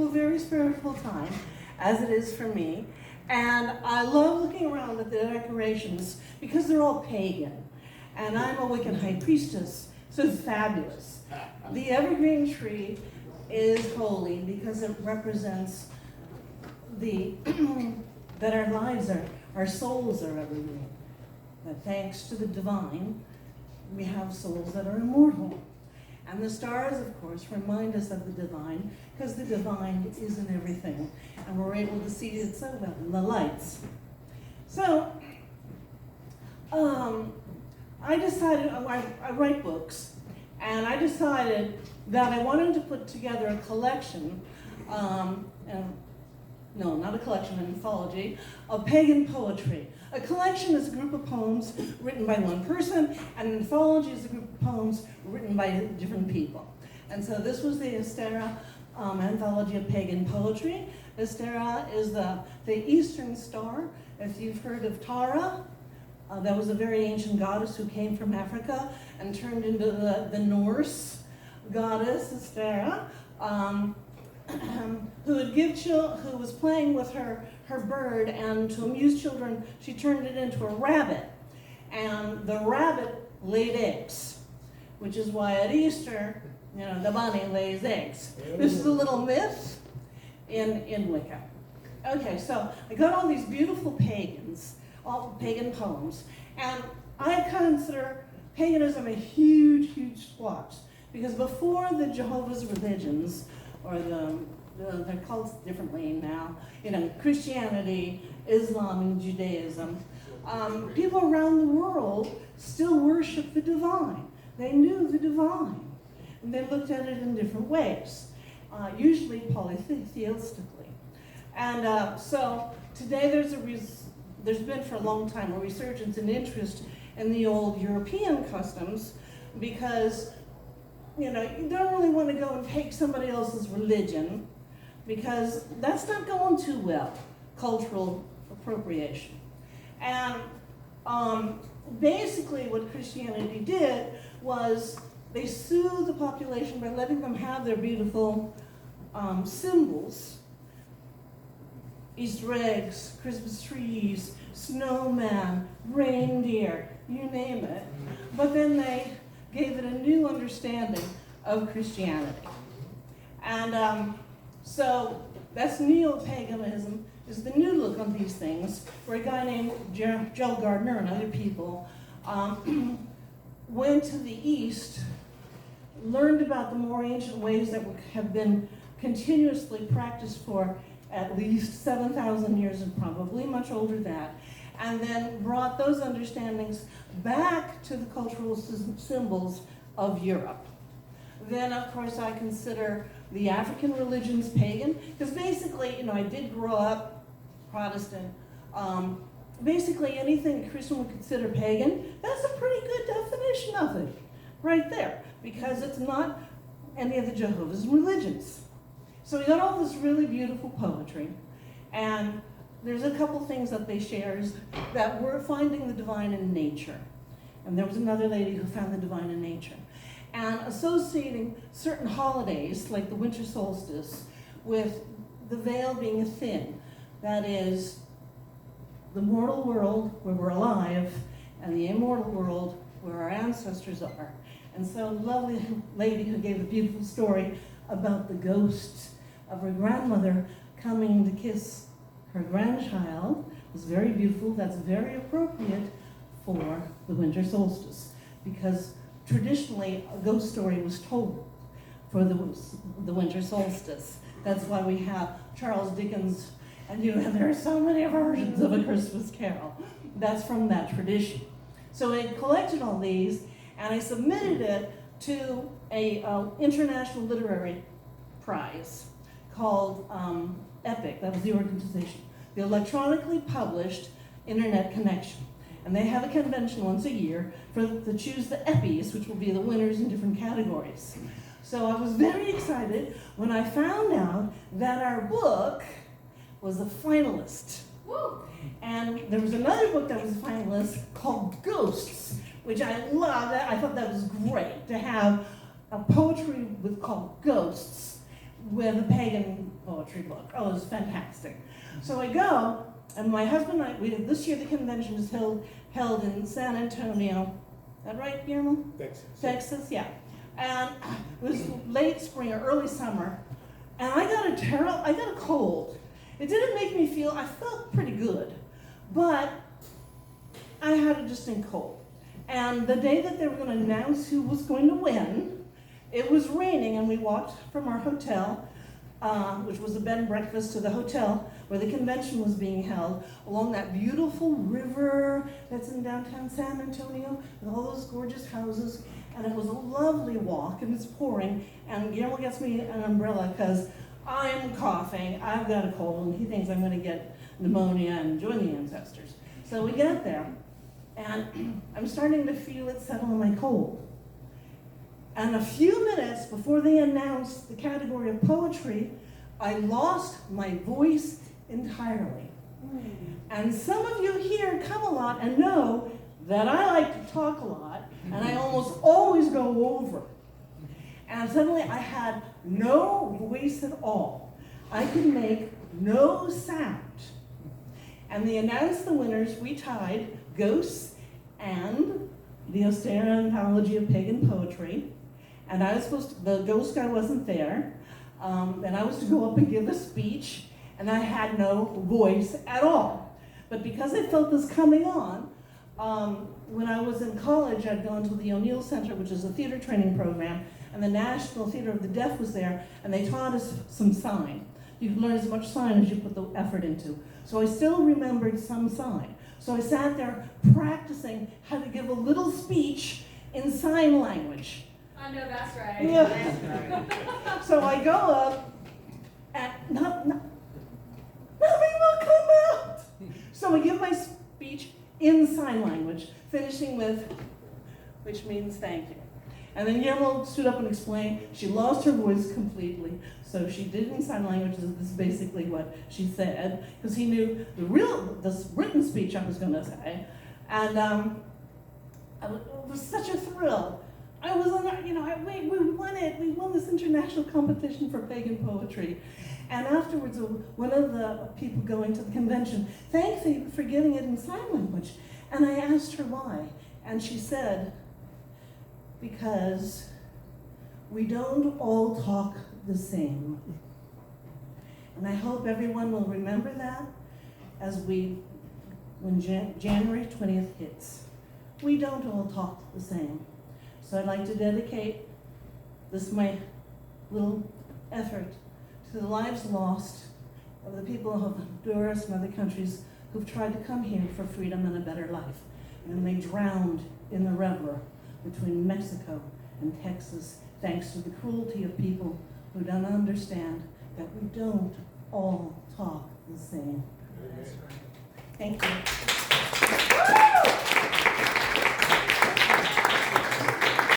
a very spiritual time, as it is for me. And I love looking around at the decorations because they're all pagan. And I'm a Wiccan high priestess, so it's fabulous. The evergreen tree is holy because it represents that our lives our souls are evergreen. That thanks to the divine, we have souls that are immortal. And the stars, of course, remind us of the divine, because the divine is in everything. And we're able to see it so well in the lights. So, I decided, I write books, and I decided that I wanted to put together a collection, no, not a collection, an anthology, of pagan poetry. A collection is a group of poems written by one person, and an anthology is a group of poems written by different people. And so this was the Astera anthology of pagan poetry. Astera is the Eastern star. If you've heard of Tara, that was a very ancient goddess who came from Africa and turned into the Norse goddess Astera, who was playing with her bird, and to amuse children, she turned it into a rabbit. And the rabbit laid eggs, which is why at Easter, the bunny lays eggs. This is a little myth in Wicca. Okay, so I got all these beautiful all pagan poems, and I consider paganism a huge, huge squash, because before the Jehovah's religions, or they're called differently now, Christianity, Islam, and Judaism, people around the world still worship the divine. They knew the divine, and they looked at it in different ways, usually polytheistically. And so today there's been for a long time a resurgence in interest in the old European customs, because you don't really want to go and take somebody else's religion, because that's not going too well, cultural appropriation. And basically what Christianity did was they soothed the population by letting them have their beautiful symbols, Easter eggs, Christmas trees, snowman, reindeer, you name it. But then they gave it a new understanding of Christianity. And so that's neo-paganism, is the new look on these things, where a guy named Joe Gardner and other people went to the East, learned about the more ancient ways that have been continuously practiced for at least 7,000 years, and probably much older than that, and then brought those understandings back to the cultural symbols of Europe. Then, of course, I consider the African religions pagan, because basically, I did grow up Protestant. Basically, anything a Christian would consider pagan, that's a pretty good definition of it, right there, because it's not any of the Jehovah's religions. So we got all this really beautiful poetry, and there's a couple things that they share, is that we're finding the divine in nature. And there was another lady who found the divine in nature. And associating certain holidays, like the winter solstice, with the veil being thin. That is, the mortal world where we're alive, and the immortal world where our ancestors are. And so a lovely lady who gave a beautiful story about the ghosts of her grandmother coming to kiss her grandchild was very beautiful. That's very appropriate for the winter solstice, because traditionally a ghost story was told for the winter solstice. That's why we have Charles Dickens, and there are so many versions of A Christmas Carol. That's from that tradition. So I collected all these, and I submitted it to a international literary prize called EPIC, that was the organization, the Electronically Published Internet Connection. And they have a convention once a year to choose the EPIs, which will be the winners in different categories. So I was very excited when I found out that our book was a finalist. Woo! And there was another book that was a finalist called Ghosts, which I loved. I thought that was great to have a poetry called Ghosts. with a pagan poetry book. Oh, it was fantastic. So I go, and my husband and I, this year the convention is held in San Antonio. Is that right, Guillermo? Texas. Texas, yeah. And it was late spring or early summer, and I got a cold. It didn't make me feel, I felt pretty good, but I had a distinct cold. And the day that they were going to announce who was going to win, it was raining, and we walked from our hotel, which was a bed and breakfast, to the hotel where the convention was being held, along that beautiful river that's in downtown San Antonio, with all those gorgeous houses. And it was a lovely walk, and it's pouring, and Guillermo gets me an umbrella because I'm coughing, I've got a cold, and he thinks I'm going to get pneumonia and join the ancestors. So we get there, and I'm starting to feel it settle in my cold. And a few minutes before they announced the category of poetry, I lost my voice entirely. And some of you here come a lot and know that I like to talk a lot, and I almost always go over. And suddenly I had no voice at all. I could make no sound. And they announced the winners. We tied Ghosts and the austere anthology of pagan poetry. And I was supposed to, the ghost guy wasn't there. And I was to go up and give a speech, and I had no voice at all. But because I felt this coming on, when I was in college, I'd gone to the O'Neill Center, which is a theater training program, and the National Theater of the Deaf was there, and they taught us some sign. You could learn as much sign as you put the effort into. So I still remembered some sign. So I sat there practicing how to give a little speech in sign language. I know that's right. Yeah. That's right. So I go up, and nothing will come out. So I give my speech in sign language, finishing with, which means thank you. And then Guillermo stood up and explained she lost her voice completely, so she did in sign language. This is basically what she said, because he knew the written speech I was going to say. And it was such a thrill. I was on, we won it. We won this international competition for pagan poetry. And afterwards, one of the people going to the convention thanked me for giving it in sign language. And I asked her why. And she said, because we don't all talk the same. And I hope everyone will remember that when January 20th hits. We don't all talk the same. So I'd like to dedicate my little effort to the lives lost of the people of Honduras and other countries who've tried to come here for freedom and a better life. And they drowned in the river between Mexico and Texas, thanks to the cruelty of people who don't understand that we don't all talk the same. Thank you.